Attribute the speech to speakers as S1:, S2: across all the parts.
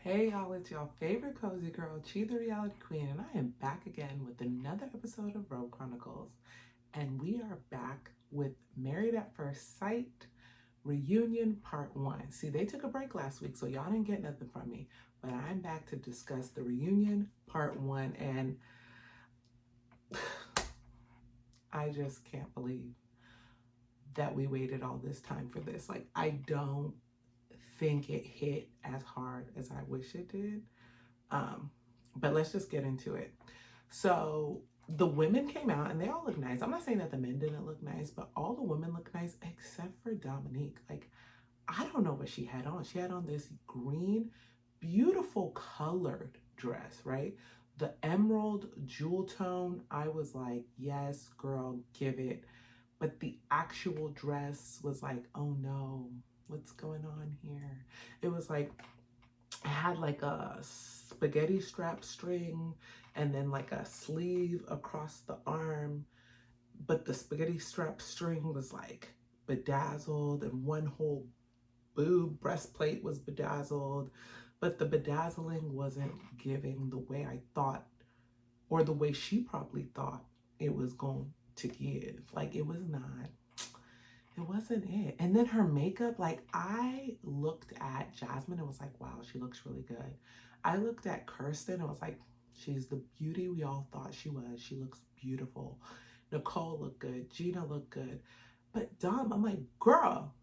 S1: Hey y'all, it's y'all favorite cozy girl, Chi the Reality Queen, and I am back again with another episode of Robe Chronicles. And we are back with Married at First Sight Reunion Part 1. See, they took a break last week, so y'all didn't get nothing from me. But I'm back to discuss the reunion Part 1, and I just can't believe that we waited all this time for this. Like, I don't think it hit as hard as I wish it did. But let's just get into it. So the women came out and they all look nice. I'm not saying that the men didn't look nice, but all the women look nice except for Dominique. Like, I don't know what she had on. She had on this green, beautiful colored dress, right? The emerald jewel tone. I was like, yes, girl, give it. But the actual dress was like, oh no, what's going on here? It was like, I had like a spaghetti strap string and then like a sleeve across the arm, but the spaghetti strap string was like bedazzled and one whole boob breastplate was bedazzled, but the bedazzling wasn't giving the way I thought or the way she probably thought it was going to give. Like, it was not. It wasn't it. And then her makeup, like, I looked at Jasmine and was like, wow, she looks really good. I looked at Kirsten and was like, she's the beauty we all thought she was. She looks beautiful. Nicole looked good. Gina looked good. But Dom, I'm like, girl,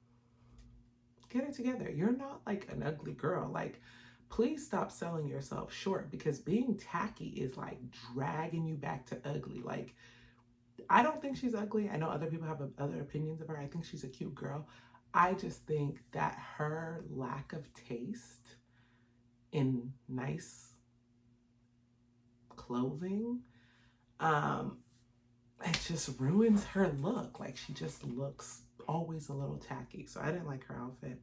S1: get it together. You're not like an ugly girl. Like, please stop selling yourself short, because being tacky is like dragging you back to ugly. Like, I don't think she's ugly. I know other people have other opinions of her. I think she's a cute girl. I just think that her lack of taste in nice clothing, um, it just ruins her look. Like, she just looks always a little tacky. So I didn't like her outfit.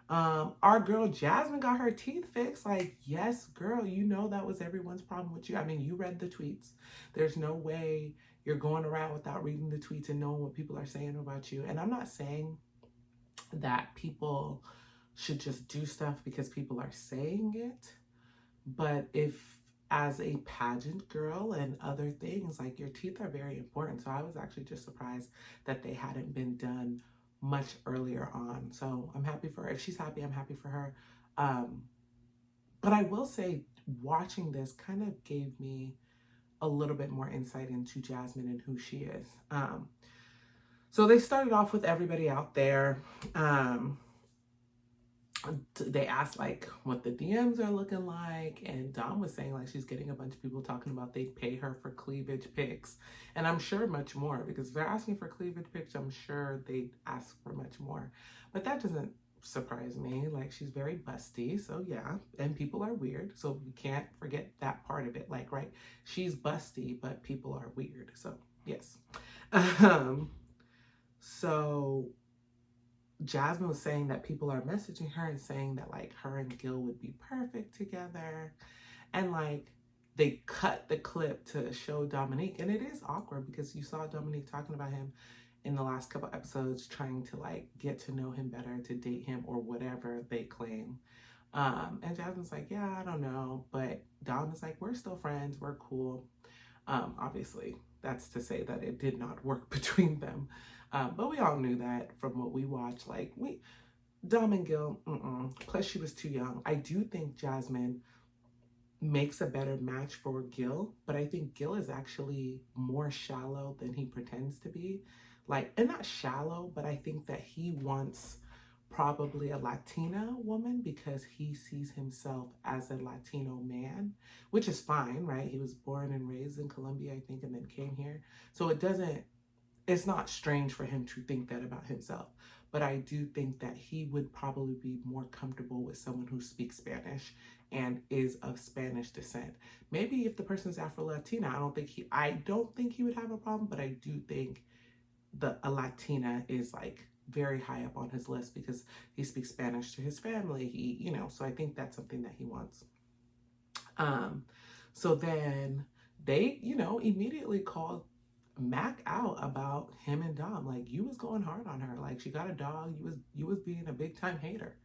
S1: Our girl Jasmine got her teeth fixed. Like, yes, girl, you know that was everyone's problem with you. I mean, you read the tweets. There's no way you're going around without reading the tweets and knowing what people are saying about you. And I'm not saying that people should just do stuff because people are saying it, but if as a pageant girl and other things, like, your teeth are very important. So I was actually just surprised that they hadn't been done much earlier on. So I'm happy for her. If she's happy, I'm happy for her. But I will say, watching this kind of gave me a little bit more insight into Jasmine and who she is. So they started off with everybody out there. They asked like what the DMs are looking like, and Dom was saying like she's getting a bunch of people talking about they pay her for cleavage pics, and I'm sure much more, because if they're asking for cleavage pics, I'm sure they'd ask for much more. But that doesn't surprise me. Like, she's very busty, so yeah, and people are weird, so we can't forget that part of it. Like, right, she's busty, but people are weird, so yes. So Jasmine was saying that people are messaging her and saying that like her and Gil would be perfect together. And like, they cut the clip to show Dominique. And it is awkward because you saw Dominique talking about him in the last couple episodes, trying to like get to know him better, to date him or whatever they claim. And Jasmine's like, yeah, I don't know. But Dom is like, we're still friends. We're cool. Obviously, that's to say that it did not work between them. But we all knew that from what we watched. Like, Dom and Gil, plus she was too young. I do think Jasmine makes a better match for Gil, but I think Gil is actually more shallow than he pretends to be. Like, and not shallow, but I think that he wants probably a Latina woman because he sees himself as a Latino man, which is fine, right? He was born and raised in Colombia, I think, and then came here. So it's not strange for him to think that about himself. But I do think that he would probably be more comfortable with someone who speaks Spanish and is of Spanish descent. Maybe if the person's Afro-Latina, I don't think he would have a problem, but I do think a Latina is like very high up on his list because he speaks Spanish to his family. So I think that's something that he wants. So then they, immediately called Mac out about him and Dom. Like, you was going hard on her. Like, she got a dog. You was being a big time hater.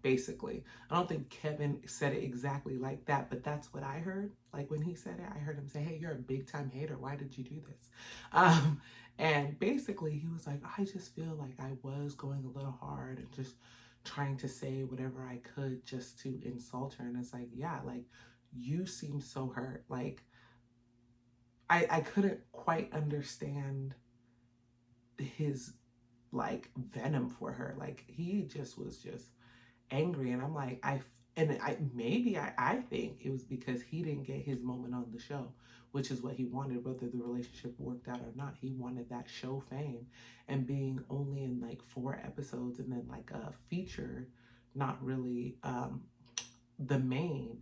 S1: basically. I don't think Kevin said it exactly like that, but that's what I heard. Like when he said it, I heard him say, hey, you're a big time hater. Why did you do this? And basically he was like, I just feel like I was going a little hard and just trying to say whatever I could just to insult her. And it's like, yeah, like you seem so hurt. Like I couldn't quite understand his like venom for her. Like he just was just angry. And I'm like, I think it was because he didn't get his moment on the show, which is what he wanted, whether the relationship worked out or not. He wanted that show fame, and being only in like 4 episodes and then like a feature, not really the main,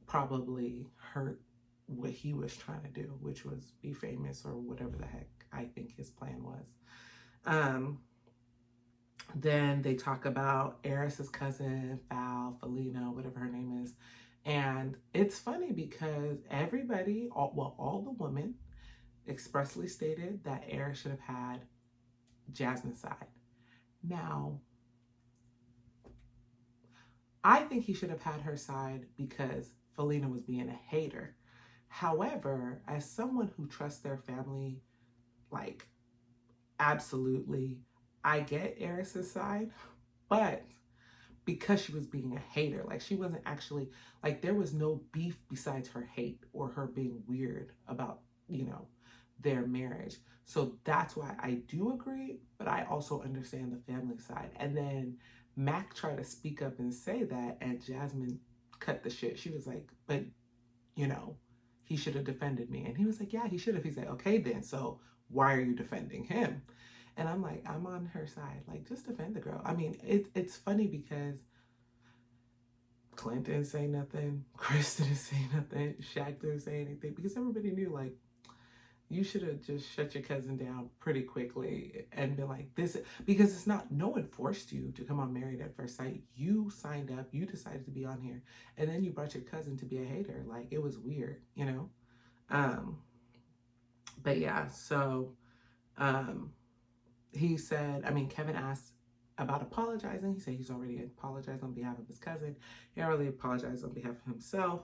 S1: probably hurt what he was trying to do, which was be famous or whatever the heck I think his plan was. Then they talk about Eris's cousin, Felina, whatever her name is. And it's funny because everybody, all the women expressly stated that Eris should have had Jasmine's side. Now, I think he should have had her side because Felina was being a hater. However, as someone who trusts their family, like, absolutely, I get Eris's side, but because she was being a hater, like she wasn't actually, like there was no beef besides her hate or her being weird about, their marriage. So that's why I do agree, but I also understand the family side. And then Mac tried to speak up and say that, and Jasmine cut the shit. She was like, but, he should have defended me. And he was like, yeah, he should have. He's like, okay, then, so why are you defending him? And I'm like, I'm on her side. Like, just defend the girl. I mean, it's funny because Clint didn't say nothing. Chris didn't say nothing. Shaq didn't say anything because everybody knew, like, you should have just shut your cousin down pretty quickly and been like, this, because it's not, no one forced you to come on Married at First Sight. You signed up, you decided to be on here, and then you brought your cousin to be a hater. Like, it was weird, But yeah, so he said, Kevin asked about apologizing. He said he's already apologized on behalf of his cousin. He already apologized on behalf of himself.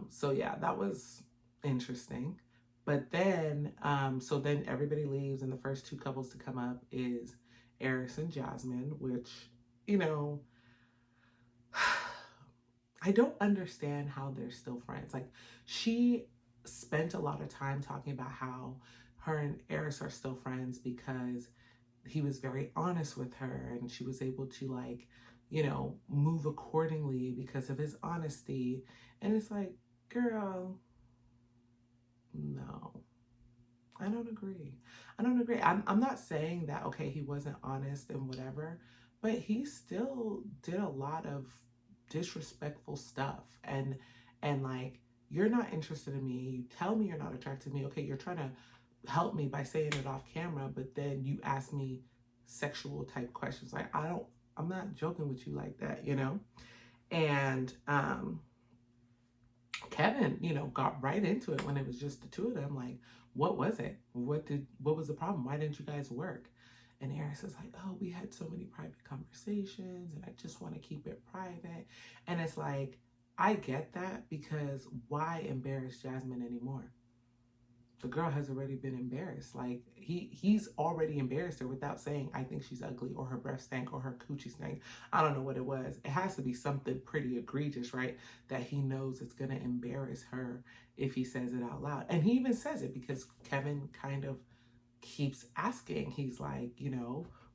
S1: So yeah, that was interesting. But then, so then everybody leaves, and the first 2 couples to come up is Eris and Jasmine, which, I don't understand how they're still friends. Like, she spent a lot of time talking about how her and Eris are still friends because he was very honest with her, and she was able to, like, move accordingly because of his honesty. And it's like, girl, no, I don't agree. I'm not saying that, okay, he wasn't honest and whatever, but he still did a lot of disrespectful stuff. And like, you're not interested in me. You tell me you're not attracted to me. Okay, you're trying to help me by saying it off camera, but then you ask me sexual type questions. Like, I'm not joking with you like that, And Kevin, got right into it when it was just the 2 of them. Like, what was it? What was the problem? Why didn't you guys work? And Eris is like, oh, we had so many private conversations and I just want to keep it private. And it's like, I get that, because why embarrass Jasmine anymore? The girl has already been embarrassed. Like, he's already embarrassed her without saying, I think she's ugly, or her breath stank, or her coochie stank. I don't know what it was. It has to be something pretty egregious, right? That he knows it's going to embarrass her if he says it out loud. And he even says it because Kevin kind of keeps asking. He's like,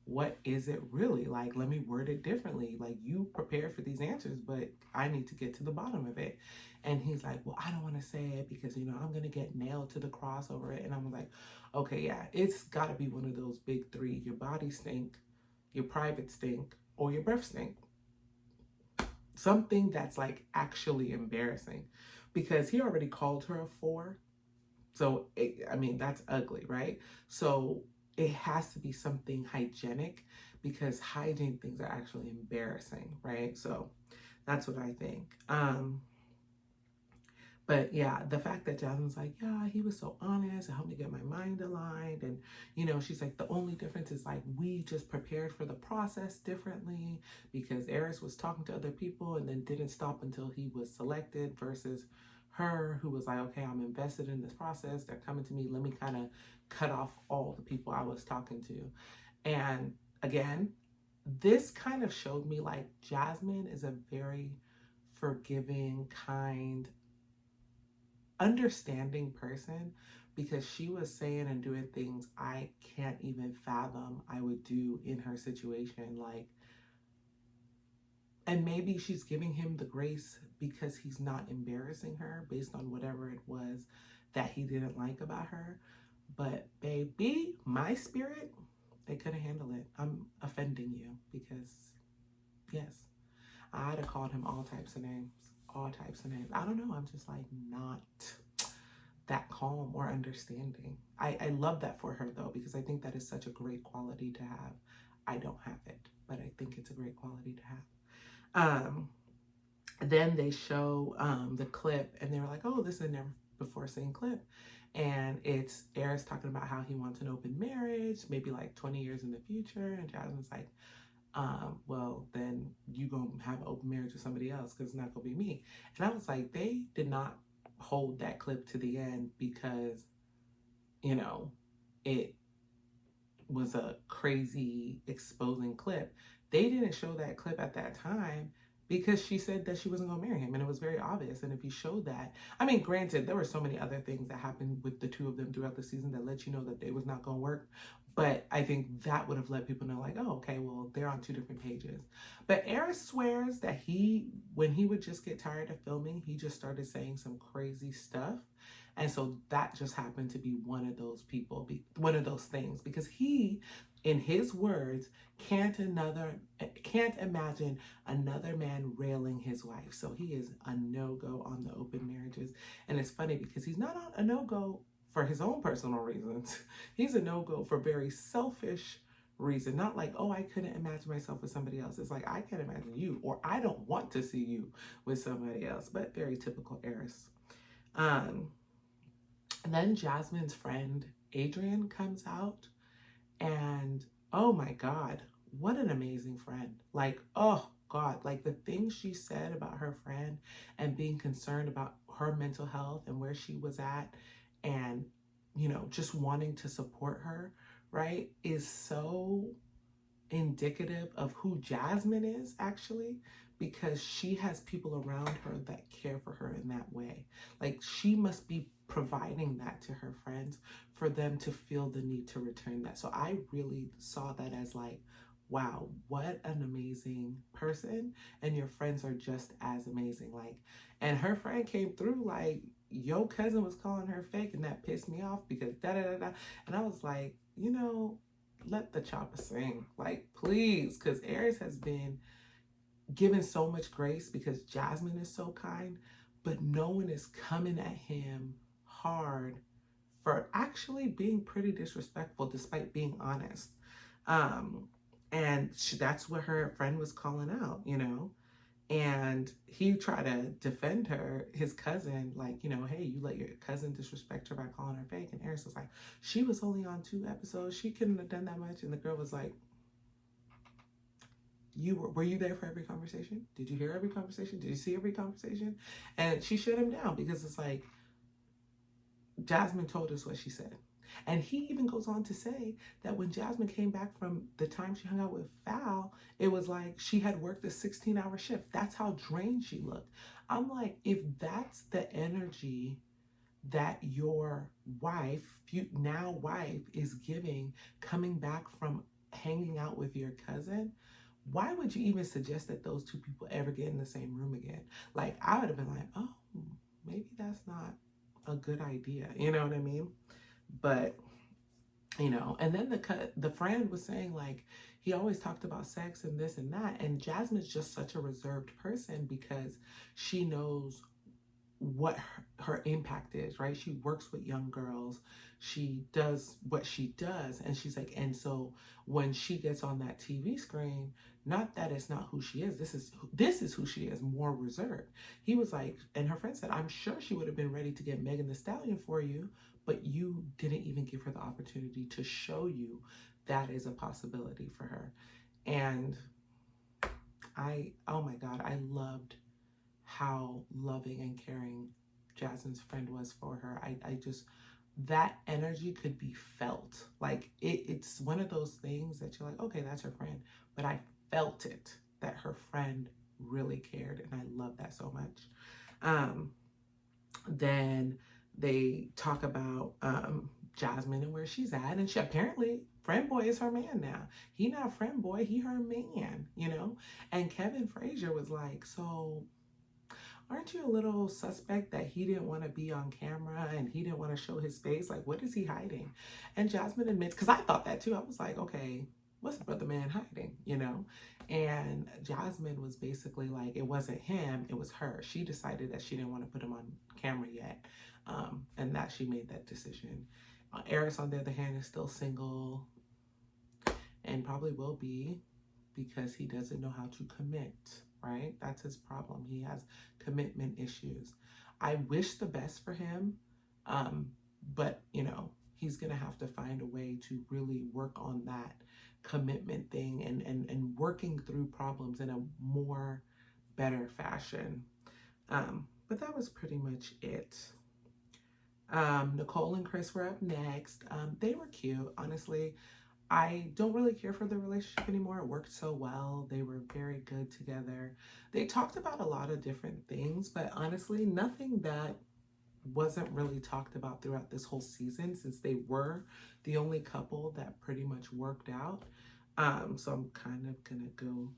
S1: what is it really? Like, let me word it differently. Like, you prepare for these answers, but I need to get to the bottom of it. And he's like, well, I don't want to say it because, I'm going to get nailed to the cross over it. And I'm like, okay, yeah, it's got to be one of those big 3. Your body stink, your private stink, or your breath stink. Something that's like actually embarrassing, because he already called her a 4. So, that's ugly, right? So it has to be something hygienic, because hygiene things are actually embarrassing, right? So that's what I think. But yeah, the fact that Jasmine's like, yeah, he was so honest, it helped me get my mind aligned. And, you know, she's like, the only difference is like, we just prepared for the process differently because Eris was talking to other people and then didn't stop until he was selected versus her who was like, okay, I'm invested in this process. They're coming to me. Let me kind of cut off all the people I was talking to. And again, this kind of showed me like Jasmine is a very forgiving, kind, understanding person, because she was saying and doing things I can't even fathom I would do in her situation. Like, and maybe she's giving him the grace because he's not embarrassing her based on whatever it was that he didn't like about her. But baby, my spirit, they couldn't handle it. I'm offending you because, yes, I'd have called him all types of names. All types of names. I don't know. I'm just like not that calm or understanding. I love that for her though, because I think that is such a great quality to have. I don't have it, but I think it's a great quality to have. Then they show the clip and they were like, oh, this is a never before seen clip. And it's Eris talking about how he wants an open marriage, maybe like 20 years in the future. And Jasmine's like, well, then you gonna have an open marriage with somebody else because it's not gonna be me. And I was like, they did not hold that clip to the end because, you know, it was a crazy exposing clip. They didn't show that clip at that time because she said that she wasn't gonna marry him, and it was very obvious. And if you showed that, I mean, granted, there were so many other things that happened with the two of them throughout the season that let you know that they was not gonna work. But I think that would have let people know, like, oh, okay, well, they're on two different pages. But Eris swears that when he would just get tired of filming, he just started saying some crazy stuff. And so that just happened to be one of those people, one of those things, because he, in his words, can't imagine another man railing his wife. So he is a no-go on the open marriages. And it's funny because he's not a no-go for his own personal reasons. He's a no-go for very selfish reason. Not like, oh, I couldn't imagine myself with somebody else. It's like, I can't imagine you, or I don't want to see you with somebody else. But very typical Eris. And then Jasmine's friend Adrian comes out, and oh my God, what an amazing friend. Like, oh God, like the things she said about her friend and being concerned about her mental health and where she was at, and, you know, just wanting to support her, right, is so indicative of who Jasmine is actually, because she has people around her that care for her in that way. Like, she must be providing that to her friends for them to feel the need to return that. So I really saw that as like, wow, what an amazing person, and your friends are just as amazing. Like, and her friend came through like, your cousin was calling her fake, and that pissed me off because da da da da. And I was like, you know, let the chopper sing, like, please, because Aries has been given so much grace because Jasmine is so kind, but no one is coming at him hard for actually being pretty disrespectful despite being honest. And that's what her friend was calling out, you know. And he tried to defend her, his cousin, like, you know, hey, you let your cousin disrespect her by calling her fake. And Eris was like, she was only on 2 episodes. She couldn't have done that much. And the girl was like, were you there for every conversation? Did you hear every conversation? Did you see every conversation? And she shut him down because it's like, Jasmine told us what she said. And he even goes on to say that when Jasmine came back from the time she hung out with Val, it was like she had worked a 16-hour shift. That's how drained she looked. I'm like, if that's the energy that your wife, now wife, is giving coming back from hanging out with your cousin, why would you even suggest that those two people ever get in the same room again? Like, I would have been like, oh, maybe that's not a good idea. You know what I mean? But, you know, and then the friend was saying, like, he always talked about sex and this and that. And Jasmine's just such a reserved person because she knows what her impact is, right? She works with young girls. She does what she does. And she's like, and so when she gets on that TV screen, not that it's not who she is. This is who she is, more reserved. He was like, and her friend said, I'm sure she would have been ready to get Megan Thee Stallion for you, but you didn't even give her the opportunity to show you that is a possibility for her. And oh my God, I loved how loving and caring Jasmine's friend was for her. I just, that energy could be felt. Like it's one of those things that you're like, okay, that's her friend. But I felt it, that her friend really cared. And I love that so much. Then they talk about Jasmine and where she's at. And she apparently, friend boy is her man now. He not friend boy, he her man, you know? And Kevin Frazier was like, so aren't you a little suspect that he didn't want to be on camera and he didn't want to show his face? Like, what is he hiding? And Jasmine admits, because I thought that too. I was like, okay, what's the brother man hiding, you know? And Jasmine was basically like, it wasn't him, it was her. She decided that she didn't want to put him on camera yet, and that she made that decision. Eris, on the other hand, is still single and probably will be, because he doesn't know how to commit, right? That's his problem. He has commitment issues. I wish the best for him, but you know, he's gonna have to find a way to really work on that commitment thing and working through problems in a more better fashion. But that was pretty much it. Nicole and Chris were up next. They were cute, honestly. I don't really care for the relationship anymore. It worked so well. They were very good together. They talked about a lot of different things, but honestly, nothing that wasn't really talked about throughout this whole season, since they were the only couple that pretty much worked out. So I'm kind of gonna go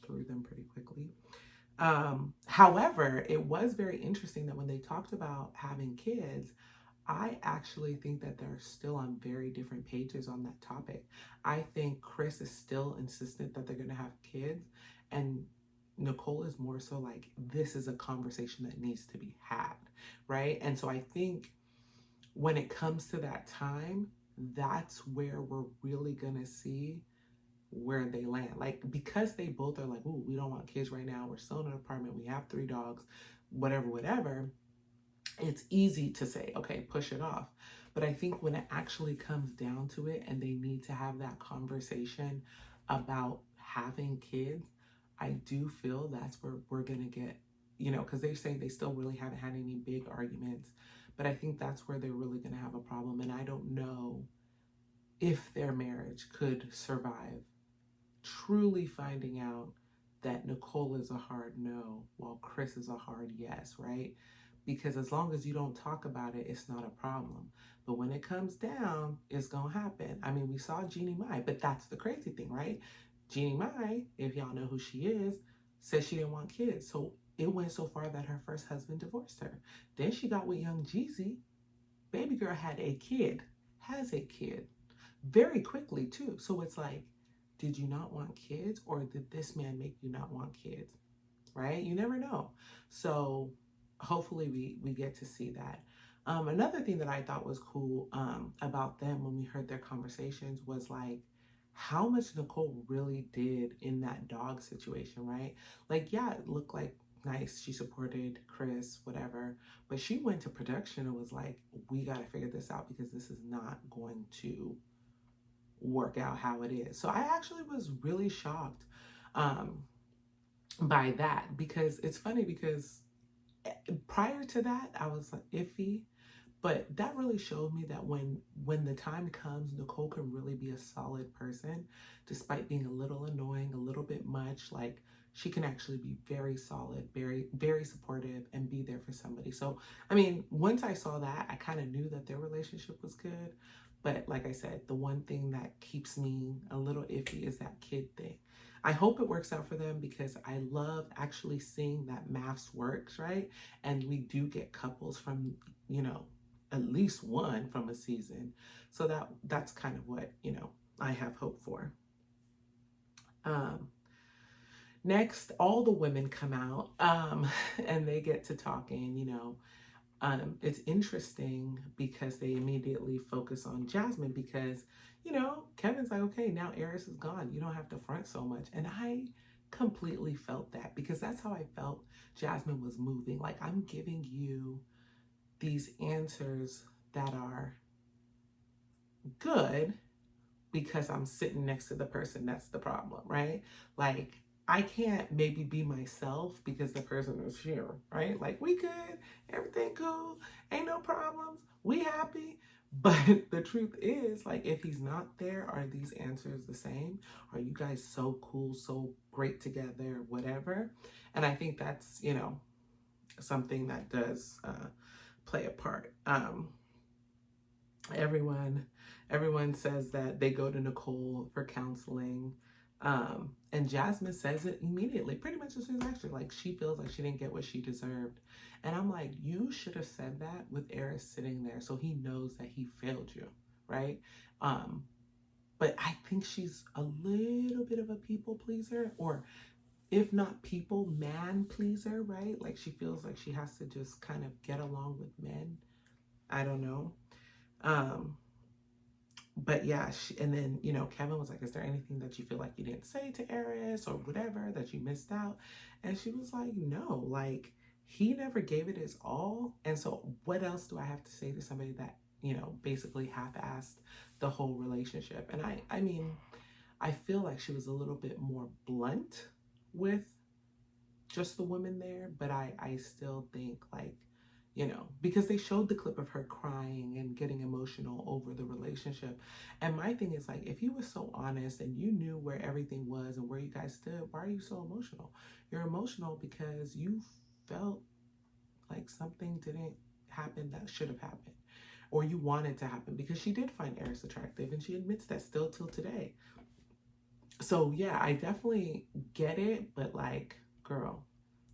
S1: through them pretty quickly. However, it was very interesting that when they talked about having kids, I actually think that they're still on very different pages on that topic. I think Chris is still insistent that they're going to have kids, and Nicole is more so like, this is a conversation that needs to be had, right? And so I think when it comes to that time, that's where we're really going to see where they land. Like, because they both are like, ooh, we don't want kids right now. We're still in an apartment. We have 3 dogs, whatever. It's easy to say, okay, push it off. But I think when it actually comes down to it and they need to have that conversation about having kids, I do feel that's where we're going to get, you know, because they're saying they still really haven't had any big arguments. But I think that's where they're really going to have a problem. And I don't know if their marriage could survive truly finding out that Nicole is a hard no while Chris is a hard yes, right? Because as long as you don't talk about it, it's not a problem. But when it comes down, it's going to happen. I mean, we saw Jeannie Mai, but that's the crazy thing, right? Jeannie Mai, if y'all know who she is, said she didn't want kids. So it went so far that her first husband divorced her. Then she got with young Jeezy. Baby girl had a kid, has a kid, very quickly too. So it's like, did you not want kids, or did this man make you not want kids, right? You never know. So hopefully we get to see that. Another thing that I thought was cool about them when we heard their conversations was like how much Nicole really did in that dog situation, right? Like, yeah, it looked like nice. She supported Chris, whatever. But she went to production and was like, we got to figure this out because this is not going to work out how it is. So I actually was really shocked by that, because it's funny because prior to that I was like iffy, but that really showed me that when the time comes, Nicole can really be a solid person despite being a little annoying, a little bit much. Like, she can actually be very solid, very supportive, and be there for somebody. So I mean, once I saw that, I kind of knew that their relationship was good. But like I said, the one thing that keeps me a little iffy is that kid thing. I hope it works out for them, because I love actually seeing that MAFS works, right? And we do get couples from, you know, at least one from a season. So that's kind of what, you know, I have hope for. Next, all the women come out, and they get to talking, you know. It's interesting because they immediately focus on Jasmine because, you know, Kevin's like, okay, now Eris is gone. You don't have to front so much. And I completely felt that because that's how I felt Jasmine was moving. Like, I'm giving you these answers that are good because I'm sitting next to the person that's the problem, right? Like, I can't maybe be myself because the person is here, right? Like, we good, everything cool, ain't no problems, we happy. But the truth is, like, if he's not there, are these answers the same? Are you guys so cool, so great together, whatever? And I think that's, you know, something that does play a part. Everyone everyone says that they go to Nicole for counseling, and Jasmine says it immediately, pretty much as soon as actually, like, she feels like she didn't get what she deserved. And I'm like, you should have said that with Eris sitting there so he knows that he failed you, right? But I think she's a little bit of a people pleaser, or if not people, man pleaser, right? Like, she feels like she has to just kind of get along with men. I don't know. But yeah, and then, you know, Kevin was like, is there anything that you feel like you didn't say to Eris or whatever that you missed out? And she was like, no, like, he never gave it his all. And so what else do I have to say to somebody that, you know, basically half-assed the whole relationship? And I mean, I feel like she was a little bit more blunt with just the woman there, but I still think, like, you know, because they showed the clip of her crying and getting emotional over the relationship. And my thing is, like, if you were so honest and you knew where everything was and where you guys stood, why are you so emotional? You're emotional because you felt like something didn't happen that should have happened, or you wanted to happen, because she did find Eris attractive and she admits that still till today. So yeah, I definitely get it, but like, girl,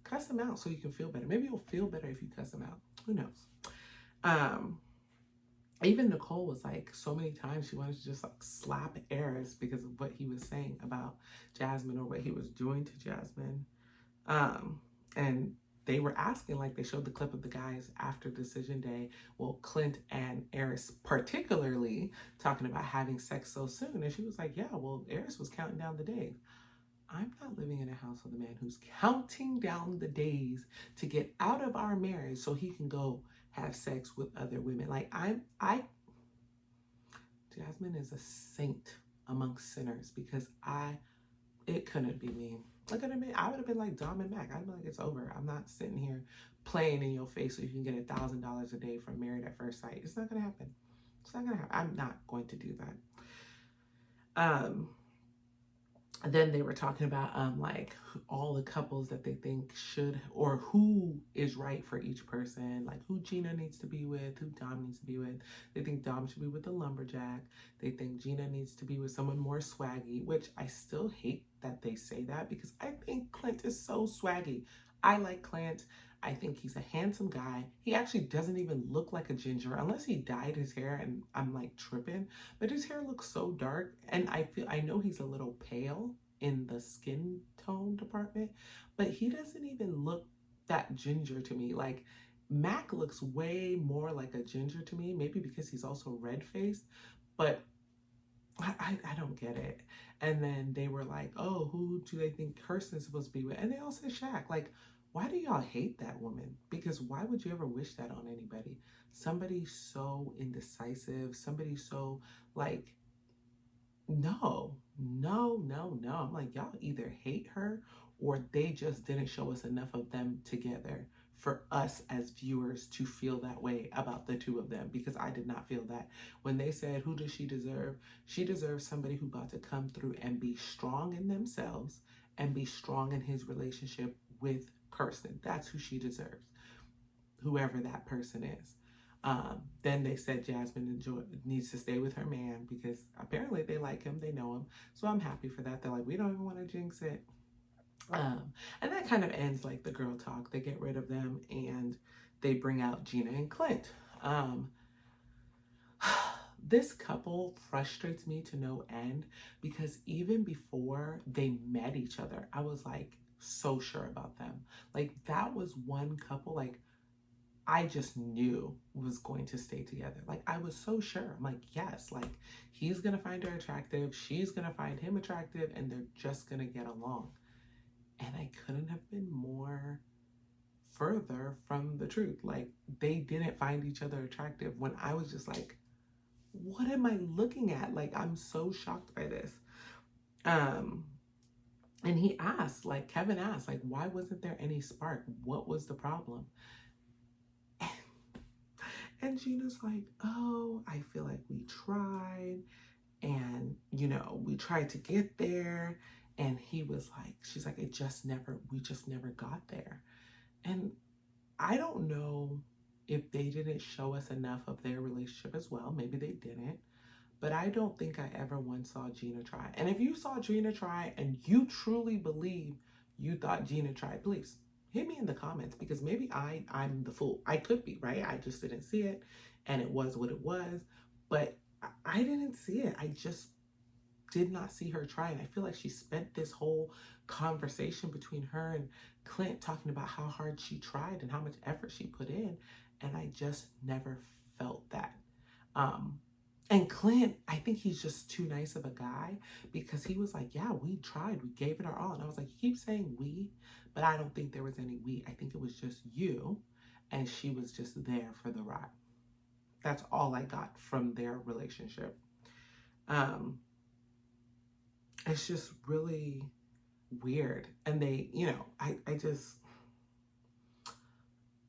S1: cuss him out so you can feel better. Maybe you'll feel better if you cuss him out. Who knows? Um, Even Nicole was like, so many times she wanted to just like slap Eris because of what he was saying about Jasmine or what he was doing to Jasmine. And they were asking, like, they showed the clip of the guys after decision day. Well, Clint and Eris particularly talking about having sex so soon. And she was like, yeah, well, Eris was counting down the days. I'm not living in a house with a man who's counting down the days to get out of our marriage so he can go have sex with other women. Like, Jasmine is a saint amongst sinners because it couldn't be me. Look at me. I would have been like Dom and Mac. I'd be like, it's over. I'm not sitting here playing in your face so you can get $1,000 a day from Married at First Sight. It's not going to happen. It's not going to happen. I'm not going to do that. Then they were talking about like all the couples that they think should, or who is right for each person, like who Gina needs to be with, who Dom needs to be with. They think Dom should be with the lumberjack. They think Gina needs to be with someone more swaggy, which I still hate that they say that because I think Clint is so swaggy. I like Clint. I think he's a handsome guy. He actually doesn't even look like a ginger unless he dyed his hair and I'm like tripping, but his hair looks so dark. And I know he's a little pale in the skin tone department, but he doesn't even look that ginger to me. Like, Mac looks way more like a ginger to me, maybe because he's also red-faced, but I don't get it. And then they were like, oh, who do they think Kirsten's supposed to be with? And they all said Shaq. Like, why do y'all hate that woman? Because why would you ever wish that on anybody? Somebody so indecisive, somebody so like, no. I'm like, y'all either hate her or they just didn't show us enough of them together for us as viewers to feel that way about the two of them, because I did not feel that. When they said, who does she deserve? She deserves somebody who about to come through and be strong in themselves and be strong in his relationship with Kirsten. That's who she deserves, whoever that person is. Then they said Jasmine needs to stay with her man because apparently they like him, they know him. So I'm happy for that. They're like, we don't even want to jinx it. And that kind of ends like the girl talk. They get rid of them and they bring out Gina and Clint. This couple frustrates me to no end because even before they met each other, I was like so sure about them. Like that was one couple, like I just knew was going to stay together. Like I was so sure. I'm like, yes, like he's gonna find her attractive, she's gonna find him attractive, and they're just gonna get along. And I couldn't have been more further from the truth. Like they didn't find each other attractive when I was just like, what am I looking at? Like I'm so shocked by this. Um and he asked, like Kevin asked, like, why wasn't there any spark? What was the problem? And Gina's like, oh, I feel like we tried and, you know, we tried to get there. And he was like, she's like, we just never got there. And I don't know if they didn't show us enough of their relationship as well. Maybe they didn't. But I don't think I ever once saw Gina try. And if you saw Gina try and you truly believe you thought Gina tried, please hit me in the comments because maybe I'm the fool. I could be, right? I just didn't see it and it was what it was. But I didn't see it. I just did not see her try. And I feel like she spent this whole conversation between her and Clint talking about how hard she tried and how much effort she put in. And I just never felt that. And Clint, I think he's just too nice of a guy because he was like, yeah, we tried. We gave it our all. And I was like, you keep saying we, but I don't think there was any we. I think it was just you. And she was just there for the ride. That's all I got from their relationship. It's just really weird. And they, you know, I just,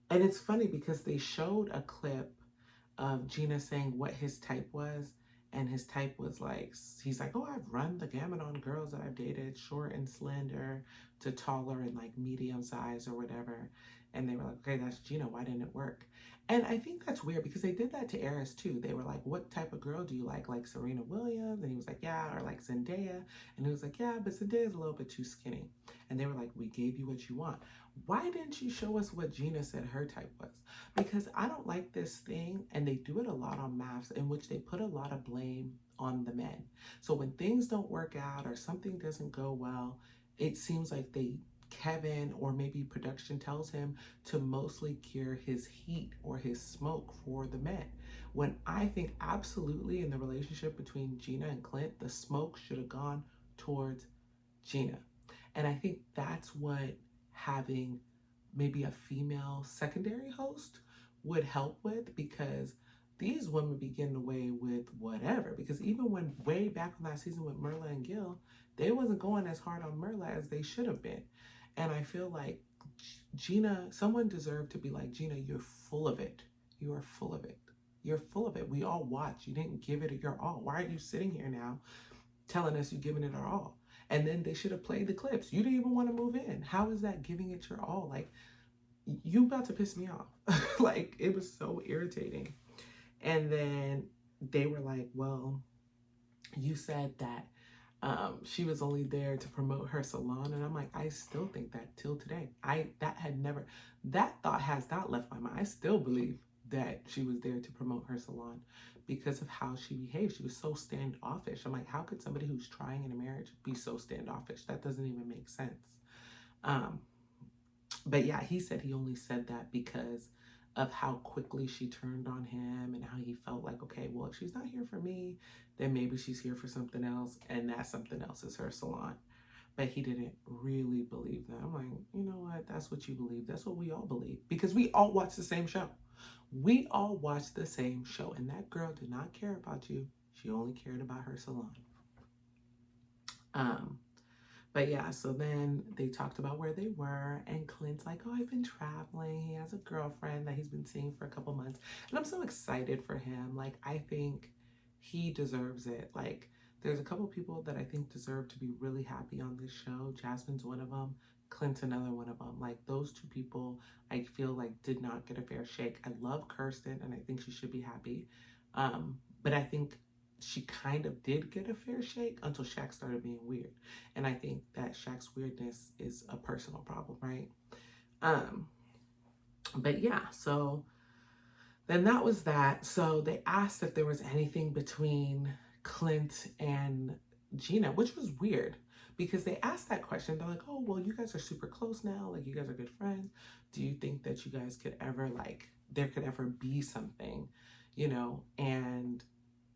S1: and it's funny because they showed a clip of Gina saying what his type was. And his type was like, he's like, oh, I've run the gamut on girls that I've dated, short and slender to taller and like medium size or whatever. And they were like, okay, that's Gina. Why didn't it work? And I think that's weird because they did that to Eris too. They were like, what type of girl do you like Serena Williams? And he was like, yeah, or like Zendaya. And he was like, yeah, but Zendaya's a little bit too skinny. And they were like, we gave you what you want. Why didn't you show us what Gina said her type was? Because I don't like this thing, and they do it a lot on MAFS, in which they put a lot of blame on the men. So when things don't work out or something doesn't go well, it seems like Kevin or maybe production tells him to mostly cure his heat or his smoke for the men. When I think absolutely in the relationship between Gina and Clint, the smoke should have gone towards Gina. And I think that's what having maybe a female secondary host would help with, because these women be getting away with whatever. Because even when way back on that season with Merla and Gil, they wasn't going as hard on Merla as they should have been. And I feel like Gina, someone deserved to be like, Gina, you're full of it. You are full of it. You're full of it. We all watch. You didn't give it your all. Why are you sitting here now telling us you're giving it our all? And then they should have played the clips. You didn't even want to move in. How is that giving it your all? Like, you about to piss me off. Like, it was so irritating. And then they were like, well, you said that she was only there to promote her salon. And I'm like, I still think that till today. That thought has not left my mind. I still believe that she was there to promote her salon because of how she behaved. She was so standoffish. I'm like, how could somebody who's trying in a marriage be so standoffish? That doesn't even make sense. But yeah, he said he only said that because of how quickly she turned on him and how he felt like, okay, well, if she's not here for me, then maybe she's here for something else, and that something else is her salon. But he didn't really believe that. I'm like, you know what? That's what you believe. That's what we all believe, because we all watch the same show. We all watch the same show, and that girl did not care about you. She only cared about her salon. But yeah, so then they talked about where they were, and Clint's like, oh, I've been traveling. He has a girlfriend that he's been seeing for a couple months. And I'm so excited for him. Like, I think he deserves it. Like, there's a couple people that I think deserve to be really happy on this show. Jasmine's one of them. Clint's another one of them. Like, those two people, I feel like did not get a fair shake. I love Kirsten, and I think she should be happy. But I think she kind of did get a fair shake until Shaq started being weird. And I think that Shaq's weirdness is a personal problem, right? But yeah, so then that was that. So they asked if there was anything between Clint and Gina, which was weird because they asked that question. They're like, oh, well, you guys are super close now. Like, you guys are good friends. Do you think that you guys could ever, like, there could ever be something, you know? And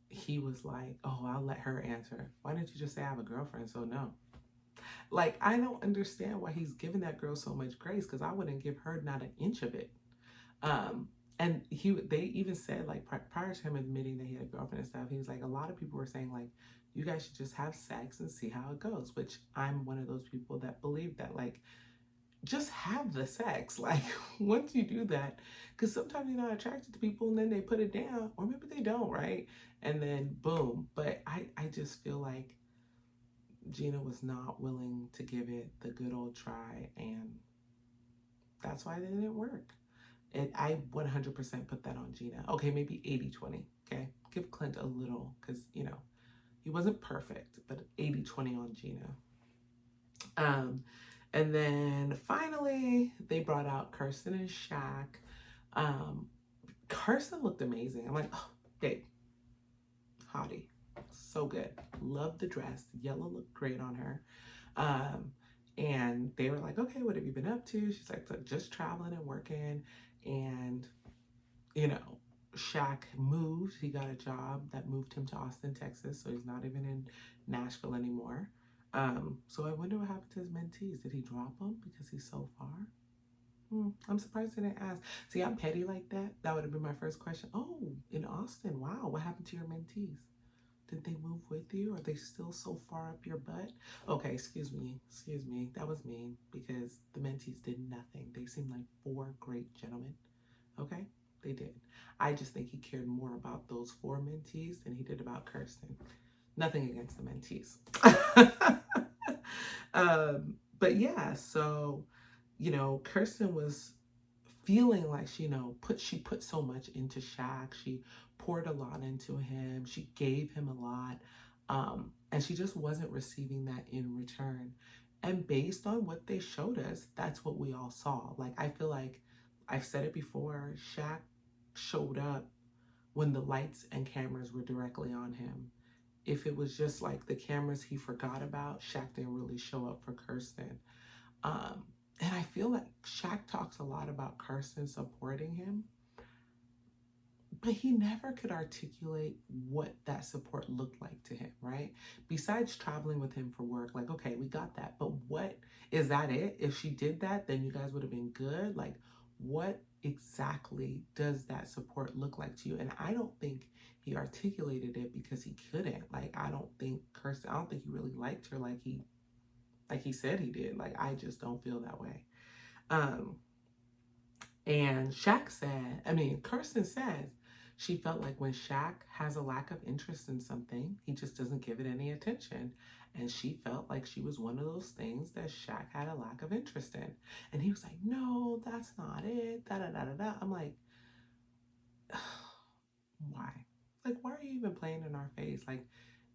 S1: he was like, oh, I'll let her answer. Why didn't you just say I have a girlfriend? So no. Like, I don't understand why he's giving that girl so much grace, because I wouldn't give her not an inch of it. And they even said, like, prior to him admitting that he had a girlfriend and stuff, he was like, a lot of people were saying, like, you guys should just have sex and see how it goes, which I'm one of those people that believe that, like, just have the sex. Like, once you do that, because sometimes you're not attracted to people and then they put it down, or maybe they don't, right? And then boom. But I just feel like Gina was not willing to give it the good old try, and that's why it didn't work. I 100% put that on Gina. Okay, maybe 80-20, okay? Give Clint a little, because, you know, he wasn't perfect, but 80-20 on Gina. And then finally, they brought out Kirsten and Shaq. Kirsten looked amazing. I'm like, oh, babe, hottie, so good. Love the dress. Yellow looked great on her. And they were like, okay, what have you been up to? She's like, just traveling and working. And, you know, Shaq moved. He got a job that moved him to Austin, Texas. So he's not even in Nashville anymore. So I wonder what happened to his mentees. Did he drop them because he's so far? I'm surprised they didn't ask. See, I'm petty like that. That would have been my first question. Oh, in Austin, wow, what happened to your mentees? Did they move with you? Are they still so far up your butt? Okay, excuse me. That was mean, because the mentees did nothing. They seemed like 4 great gentlemen. Okay, they did. I just think he cared more about those 4 mentees than he did about Kirsten. Nothing against the mentees. But yeah, so, you know, Kirsten was feeling like she put so much into Shaq. She poured a lot into him. She gave him a lot. And she just wasn't receiving that in return. And based on what they showed us, that's what we all saw. Like, I feel like I've said it before, Shaq showed up when the lights and cameras were directly on him. If it was just like the cameras he forgot about, Shaq didn't really show up for Kirsten. And I feel like Shaq talks a lot about Kirsten supporting him, but he never could articulate what that support looked like to him, right? Besides traveling with him for work, like, okay, we got that, but what, is that it? If she did that, then you guys would have been good. Like, what exactly does that support look like to you? And I don't think he articulated it because he couldn't. Like, I don't think he really liked her like he said he did. Like, I just don't feel that way. And Kirsten said she felt like when Shaq has a lack of interest in something, he just doesn't give it any attention. And she felt like she was one of those things that Shaq had a lack of interest in. And he was like, no, that's not it. Da da da da da. I'm like, why? Like, why are you even playing in our face? Like,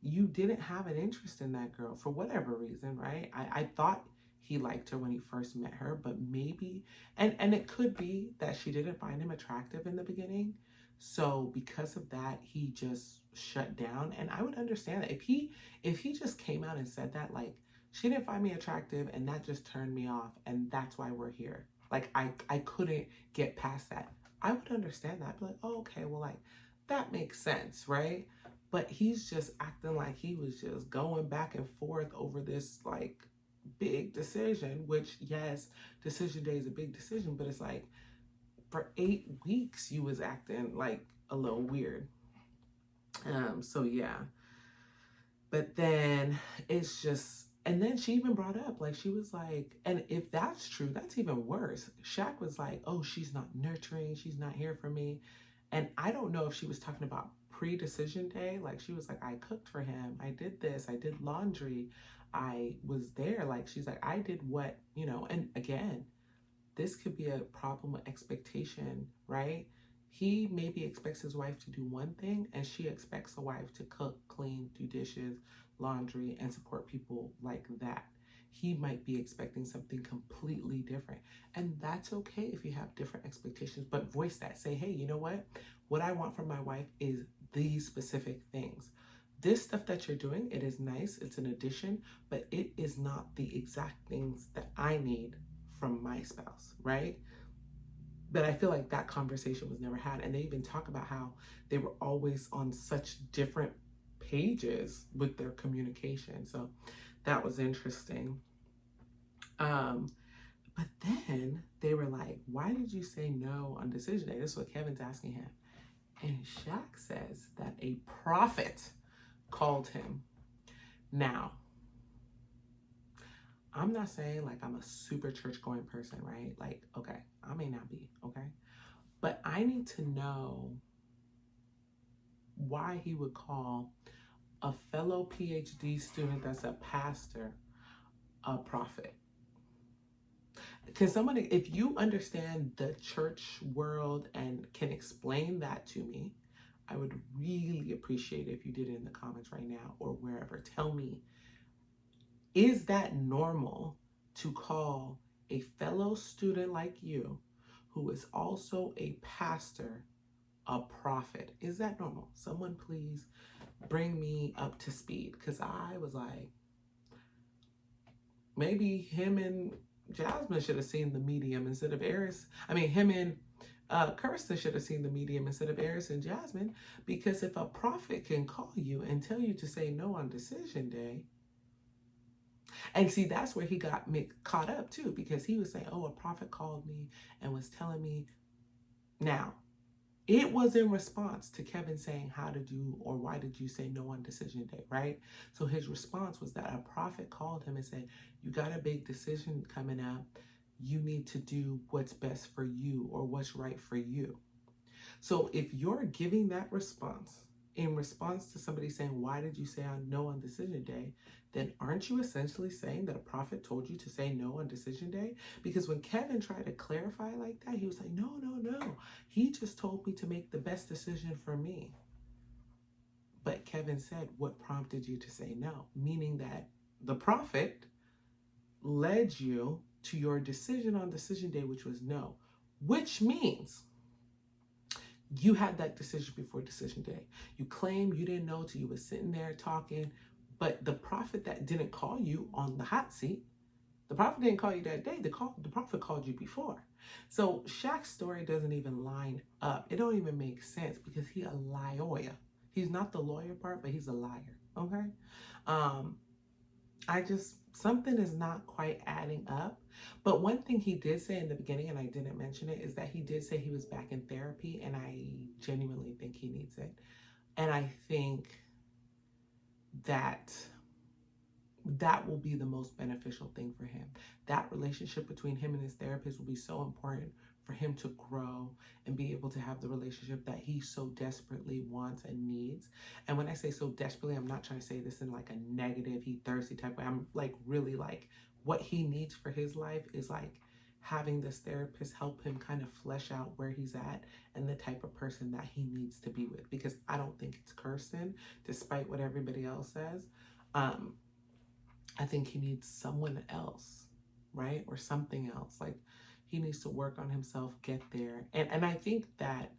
S1: you didn't have an interest in that girl for whatever reason, right? I thought he liked her when he first met her, but maybe, and it could be that she didn't find him attractive in the beginning. So because of that, he just shut down. And I would understand that if he just came out and said that, like, she didn't find me attractive and that just turned me off and that's why we're here. Like, I couldn't get past that. I would understand that. I'd be like, oh, okay, well, like, that makes sense, right? But he's just acting like he was just going back and forth over this, like, big decision, which, yes, decision day is a big decision, but it's like, for 8 weeks, you was acting, like, a little weird. So, yeah. But then it's just, and then she even brought up, like, she was like, and if that's true, that's even worse. Shaq was like, oh, she's not nurturing, she's not here for me. And I don't know if she was talking about pre-decision day. Like, she was like, I cooked for him, I did this, I did laundry, I was there. Like, she's like, I did what, and again, this could be a problem with expectation, right? He maybe expects his wife to do one thing and she expects a wife to cook, clean, do dishes, laundry, and support people like that. he might be expecting something completely different. And that's okay if you have different expectations, but voice that. Say, hey, you know what I want from my wife is these specific things. This stuff that you're doing, it is nice, it's an addition, but it is not the exact things that I need from my spouse, right? But I feel like that conversation was never had. And they even talk about how they were always on such different pages with their communication. So that was interesting. But then they were like, why did you say no on decision day? This is what Kevin's asking him. And Shaq says that a prophet called him. Now, I'm not saying like I'm a super church going person, right? Like, okay, I may not be, okay? But I need to know why he would call a fellow PhD student that's a pastor a prophet. Can someone, if you understand the church world and can explain that to me, I would really appreciate it if you did it in the comments right now or wherever. Tell me, is that normal to call a fellow student like you, who is also a pastor, a prophet? Is that normal? Someone please bring me up to speed, because I was like, maybe him and Jasmine should have seen the medium instead of Eris. I mean, him and Kirsten should have seen the medium instead of Eris and Jasmine, because if a prophet can call you and tell you to say no on decision day, and see, that's where he got caught up too, because he was saying, oh, a prophet called me and was telling me. Now, it was in response to Kevin saying, how did you, or why did you say no on decision day, right? So his response was that a prophet called him and said, you got a big decision coming up. You need to do what's best for you or what's right for you. So if you're giving that response in response to somebody saying, why did you say no on decision day? Then aren't you essentially saying that a prophet told you to say no on decision day? Because when Kevin tried to clarify like that, he was like, no. He just told me to make the best decision for me. But Kevin said, what prompted you to say no? Meaning that the prophet led you to your decision on decision day, which was no, which means you had that decision before decision day. You claim you didn't know till you were sitting there talking, but the prophet that didn't call you on the hot seat, the prophet didn't call you that day. The prophet called you before. So Shaq's story doesn't even line up. It don't even make sense because he's a liar. He's not the lawyer part, but he's a liar. Okay. Something is not quite adding up. But one thing he did say in the beginning, and I didn't mention it, is that he did say he was back in therapy, and I genuinely think he needs it. And I think that will be the most beneficial thing for him. That relationship between him and his therapist will be so important for him to grow and be able to have the relationship that he so desperately wants and needs. And when I say so desperately, I'm not trying to say this in like a negative, he thirsty type way. I'm like really like what he needs for his life is like having this therapist help him kind of flesh out where he's at and the type of person that he needs to be with. Because I don't think it's Kirsten, despite what everybody else says. I think he needs someone else, right? Or something else. Like he needs to work on himself, get there. And I think that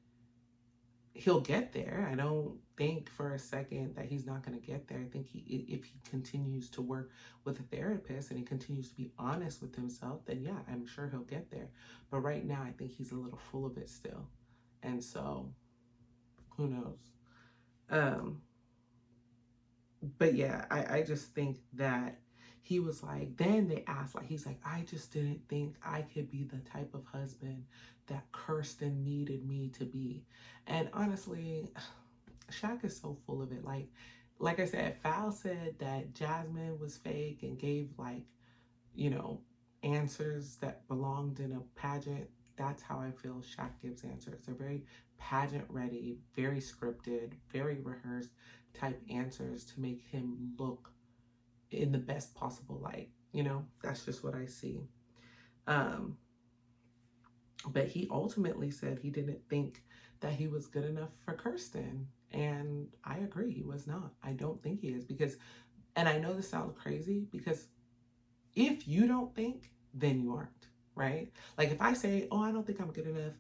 S1: he'll get there. I don't think for a second that he's not going to get there. I think if he continues to work with a therapist and he continues to be honest with himself, then yeah, I'm sure he'll get there. But right now, I think he's a little full of it still. And so, who knows? But yeah, I just think that he was like, then they asked, like, he's like, I just didn't think I could be the type of husband that Kirsten needed me to be. And honestly, Shaq is so full of it. Like I said, Fal said that Jasmine was fake and gave like, answers that belonged in a pageant. That's how I feel Shaq gives answers. They're very pageant ready, very scripted, very rehearsed type answers to make him look in the best possible light. That's just what I see. But he ultimately said he didn't think that he was good enough for Kirsten. And I agree, he was not. I don't think he is, because, and I know this sounds crazy, because If you don't think, then you aren't, right? Like if I say, oh, I don't think I'm good enough,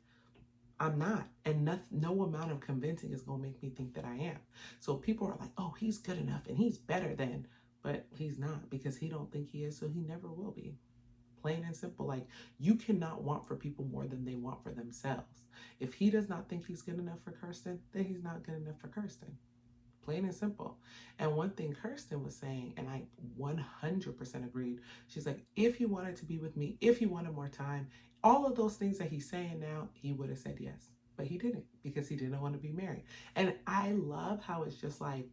S1: I'm not. And no amount of convincing is going to make me think that I am. So people are like, oh, he's good enough and he's better than, but he's not, because he don't think he is, so he never will be. Plain and simple. Like, you cannot want for people more than they want for themselves. If he does not think he's good enough for Kirsten, then he's not good enough for Kirsten. Plain and simple. And one thing Kirsten was saying, and I 100% agreed, she's like, if you wanted to be with me, if you wanted more time, all of those things that he's saying now, he would have said yes. But he didn't, because he didn't want to be married. And I love how it's just like,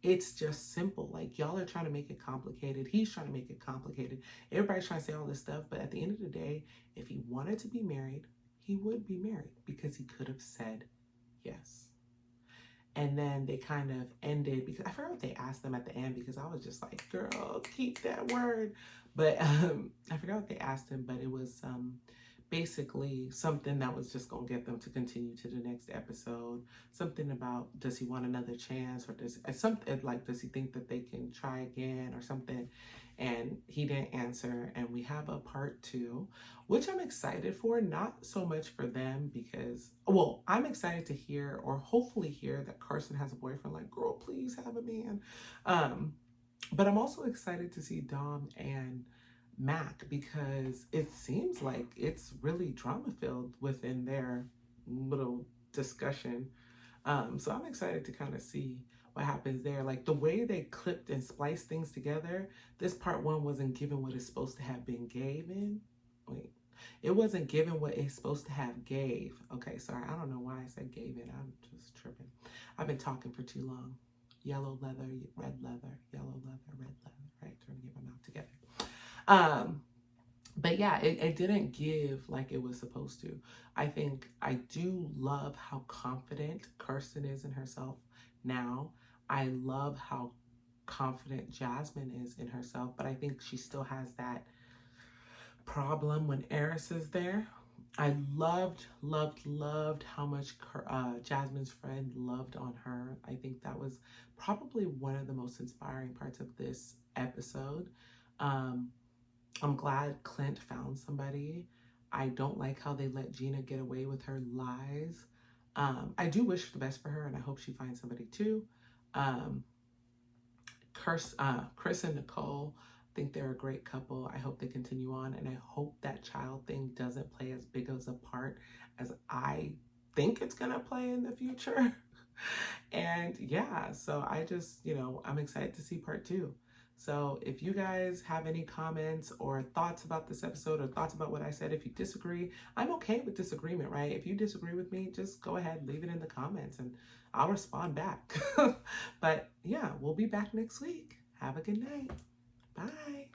S1: it's just simple. Like, y'all are trying to make it complicated. He's trying to make it complicated. Everybody's trying to say all this stuff. But at the end of the day, if he wanted to be married, he would be married, because he could have said yes. And then they kind of ended, because I forgot what they asked them at the end, because I was just like, girl, keep that word. But I forgot what they asked him, but it was basically something that was just going to get them to continue to the next episode. Something about, does he want another chance, or does something like, does he think that they can try again or something? And he didn't answer. And we have a part 2, which I'm excited for. Not so much for them, because, well, I'm excited to hear, or hopefully hear, that Carson has a boyfriend. Like, girl, please have a man. But I'm also excited to see Dom and Mac, because it seems like it's really drama filled within their little discussion. So I'm excited to kind of see what happens there. Like, the way they clipped and spliced things together, this part 1 wasn't given what it's supposed to have been given. Wait, it wasn't given what it's supposed to have gave. Okay, sorry, I don't know why I said gave it. I'm just tripping. I've been talking for too long. Yellow leather, red leather, yellow leather, red leather, right? Trying to get my mouth together. But yeah, it didn't give like it was supposed to. I think I do love how confident Kirsten is in herself now. I love how confident Jasmine is in herself, but I think she still has that problem when Eris is there. I loved how much Jasmine's friend loved on her. I think that was probably one of the most inspiring parts of this episode. I'm glad Clint found somebody. I don't like how they let Gina get away with her lies. I do wish the best for her, and I hope she finds somebody too. Chris and Nicole, I think they're a great couple. I hope they continue on, and I hope that child thing doesn't play as big of a part as I think it's gonna play in the future. And yeah, so I just, I'm excited to see part 2. So if you guys have any comments or thoughts about this episode, or thoughts about what I said, if you disagree, I'm okay with disagreement, right? If you disagree with me, just go ahead, leave it in the comments, and I'll respond back. But yeah, we'll be back next week. Have a good night. Bye.